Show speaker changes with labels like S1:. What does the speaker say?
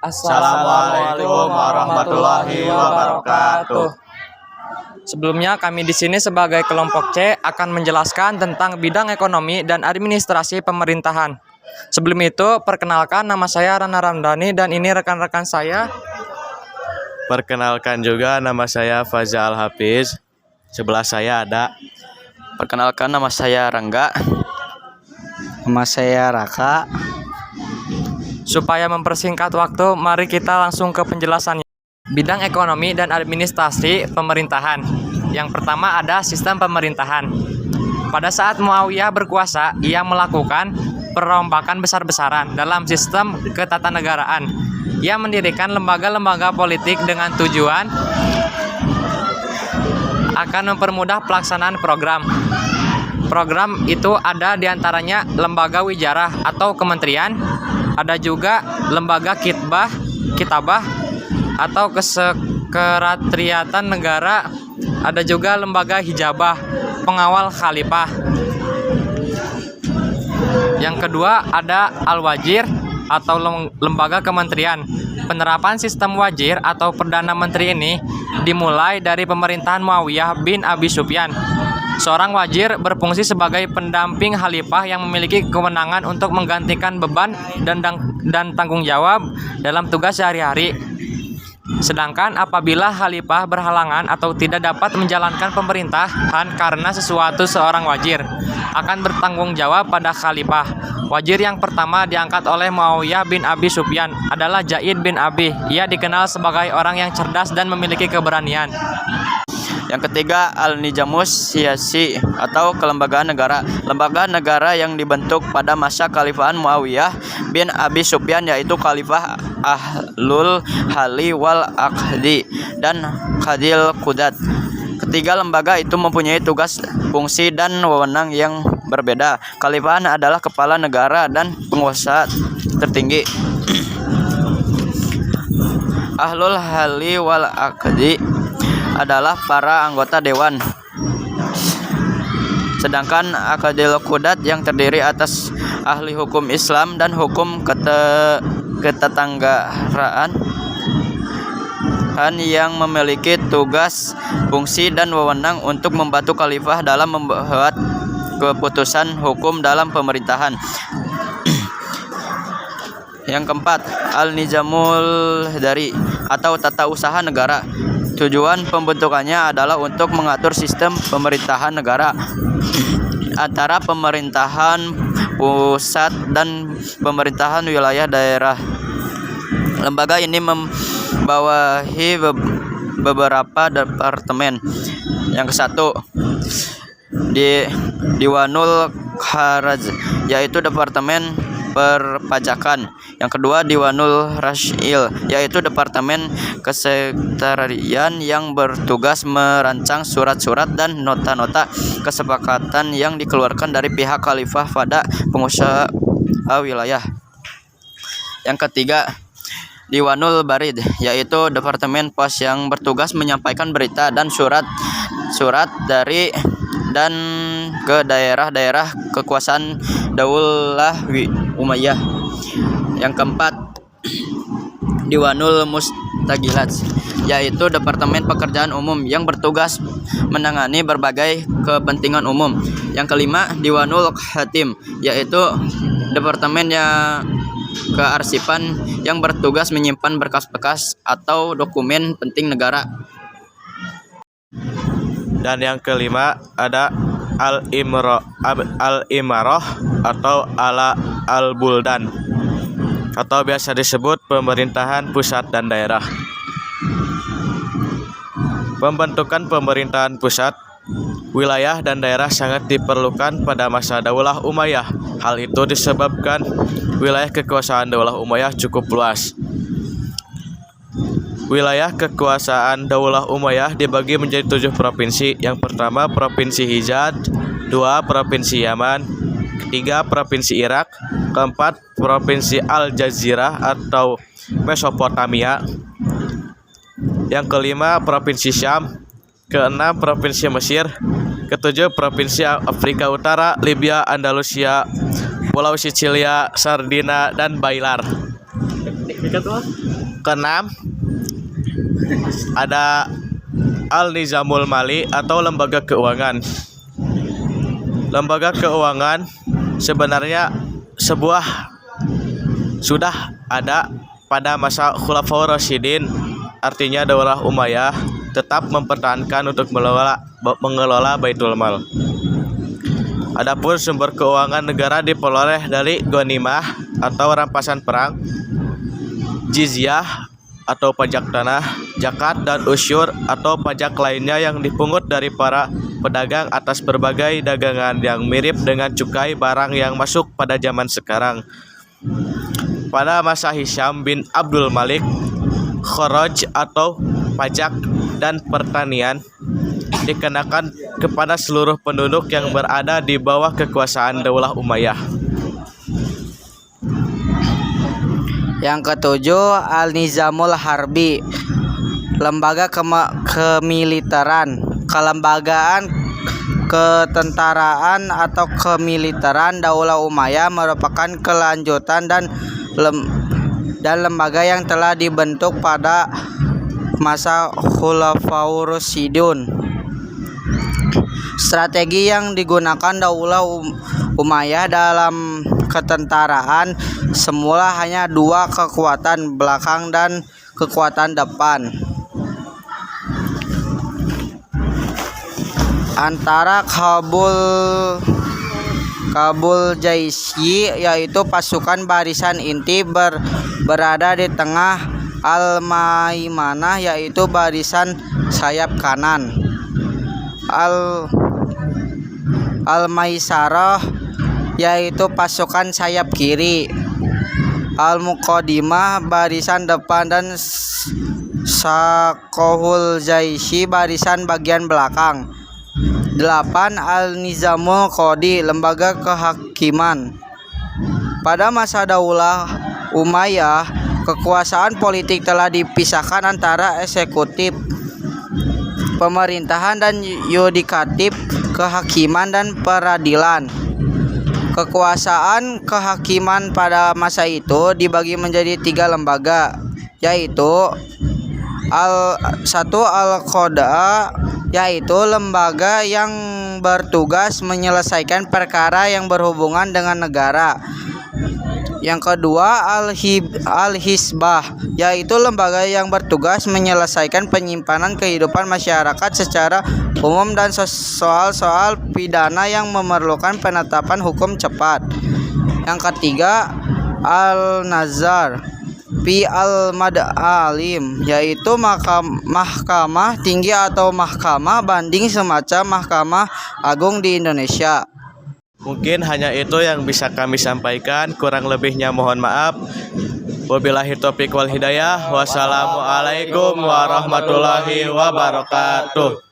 S1: Assalamualaikum warahmatullahi wabarakatuh.
S2: Sebelumnya kami di sini sebagai kelompok C akan menjelaskan tentang bidang ekonomi dan administrasi pemerintahan. Sebelum itu, perkenalkan nama saya Rana Ramdhani dan ini rekan-rekan saya.
S1: Perkenalkan juga nama saya Faza Al-Hafiz. Sebelah saya ada.
S3: Perkenalkan nama saya Rangga.
S4: Nama saya Raka.
S2: Supaya mempersingkat waktu, mari kita langsung ke penjelasannya. Bidang ekonomi dan administrasi pemerintahan. Yang pertama ada sistem pemerintahan. Pada saat Muawiyah berkuasa, ia melakukan perombakan besar-besaran dalam sistem ketatanegaraan. Ia mendirikan lembaga-lembaga politik dengan tujuan akan mempermudah pelaksanaan program. Program itu ada diantaranya lembaga wijarah atau kementerian, ada juga lembaga kitabah atau kesekretariatan negara, ada juga lembaga hijabah, pengawal khalifah. Yang kedua ada al-wazir atau lembaga kementerian. Penerapan sistem wazir atau perdana menteri ini dimulai dari pemerintahan Muawiyah bin Abi Sufyan. Seorang wazir berfungsi sebagai pendamping khalifah yang memiliki kewenangan untuk menggantikan beban dan tanggung jawab dalam tugas sehari-hari. Sedangkan apabila khalifah berhalangan atau tidak dapat menjalankan pemerintahan karena sesuatu, seorang wazir akan bertanggung jawab pada khalifah. Wazir yang pertama diangkat oleh Muawiyah bin Abi Sufyan adalah Zaid bin Abi. Ia dikenal sebagai orang yang cerdas dan memiliki keberanian.
S3: Yang ketiga, Al-Nizamus Siyasi atau kelembagaan negara. Lembaga negara yang dibentuk pada masa Khalifahan Muawiyah bin Abi Sufyan yaitu Khalifah Ahlul Hali wal Aqdi dan Qadil Qudat. Ketiga lembaga itu mempunyai tugas, fungsi, dan wewenang yang berbeda. Khalifahan adalah kepala negara dan penguasa tertinggi. Ahlul Hali wal Aqdi adalah para anggota dewan. Sedangkan Aqdil Qudat yang terdiri atas ahli hukum Islam dan hukum ketetanggaraan yang memiliki tugas, fungsi, dan wewenang untuk membantu khalifah dalam membuat keputusan hukum dalam pemerintahan. Yang keempat, Al-Nizamul Dari atau tata usaha negara. Tujuan pembentukannya adalah untuk mengatur sistem pemerintahan negara antara pemerintahan pusat dan pemerintahan wilayah daerah. Lembaga ini membawahi beberapa departemen. Yang kesatu, Diwanul Kharaj, yaitu departemen perpajakan. Yang kedua, Diwanul Rasyil, yaitu departemen kesekretarian yang bertugas merancang surat-surat dan nota-nota kesepakatan yang dikeluarkan dari pihak khalifah pada pengusaha wilayah. Yang ketiga, Diwanul Barid, yaitu departemen pos yang bertugas menyampaikan berita dan surat dari dan ke daerah-daerah kekuasaan Daulah Umayyah. Yang keempat, Diwanul Mustagilat, yaitu departemen pekerjaan umum yang bertugas menangani berbagai kepentingan umum. Yang kelima, Diwanul Khatim, yaitu departemen yang kearsipan yang bertugas menyimpan berkas-berkas atau dokumen penting negara.
S1: Dan yang kelima ada Al-Imarah atau Al-Buldan atau biasa disebut pemerintahan pusat dan daerah. Pembentukan pemerintahan pusat, wilayah, dan daerah sangat diperlukan pada masa Daulah Umayyah. Hal itu disebabkan wilayah kekuasaan Daulah Umayyah cukup luas. Wilayah kekuasaan Daulah Umayyah dibagi menjadi 7 provinsi. Yang pertama Provinsi Hijaz, 2 Provinsi Yaman, 3 Provinsi Irak, keempat Provinsi Al-Jazirah atau Mesopotamia, yang kelima Provinsi Syam, keenam Provinsi Mesir, ketujuh Provinsi Afrika Utara, Libya, Andalusia, Pulau Sicilia, Sardinia, dan Bailar. Keenam, ada Al-Nizamul Mali atau lembaga keuangan. Lembaga keuangan sebenarnya sudah ada pada masa Khulafaur Rasyidin, artinya Daulah Umayyah tetap mempertahankan untuk mengelola Baitul Mal. Adapun sumber keuangan negara diperoleh dari ghanimah atau rampasan perang, jizyah atau pajak tanah, zakat dan usyur atau pajak lainnya yang dipungut dari para pedagang atas berbagai dagangan yang mirip dengan cukai barang yang masuk pada zaman sekarang. Pada masa Hisham bin Abdul Malik, kharaj atau pajak dan pertanian dikenakan kepada seluruh penduduk yang berada di bawah kekuasaan Daulah Umayyah.
S4: Yang ketujuh, Al-Nizamul Harbi, lembaga kemiliteran. Kelembagaan ketentaraan atau kemiliteran Daulah Umayyah merupakan kelanjutan dan lembaga yang telah dibentuk pada masa Khulafaur Rasyidun. Strategi yang digunakan Daulah Umayyah dalam ketentaraan semula hanya dua, kekuatan belakang dan kekuatan depan. Antara Kabul Jaisyi, yaitu pasukan barisan inti berada di tengah, Al-Maimanah, yaitu barisan sayap kanan, Al-Maisarah, yaitu pasukan sayap kiri, Al-Muqaddimah barisan depan, dan Saqohul Jaisyi barisan bagian belakang. 8. Al-Nizamul Qadi, lembaga kehakiman. Pada masa Daulah Umayyah, kekuasaan politik telah dipisahkan antara eksekutif, pemerintahan, dan yudikatif, kehakiman dan peradilan. Kekuasaan kehakiman pada masa itu dibagi menjadi 3 lembaga, yaitu Al-Qada, yaitu lembaga yang bertugas menyelesaikan perkara yang berhubungan dengan negara. Yang kedua, Al-Hisbah, yaitu lembaga yang bertugas menyelesaikan penyimpanan kehidupan masyarakat secara umum dan soal-soal pidana yang memerlukan penetapan hukum cepat. Yang ketiga, Al-Nazar fi al-Mad'alim, yaitu mahkamah tinggi atau mahkamah banding semacam Mahkamah Agung di Indonesia.
S1: Mungkin hanya itu yang bisa kami sampaikan, kurang lebihnya mohon maaf. Wabillahi taufiq wal hidayah. Wassalamualaikum warahmatullahi wabarakatuh.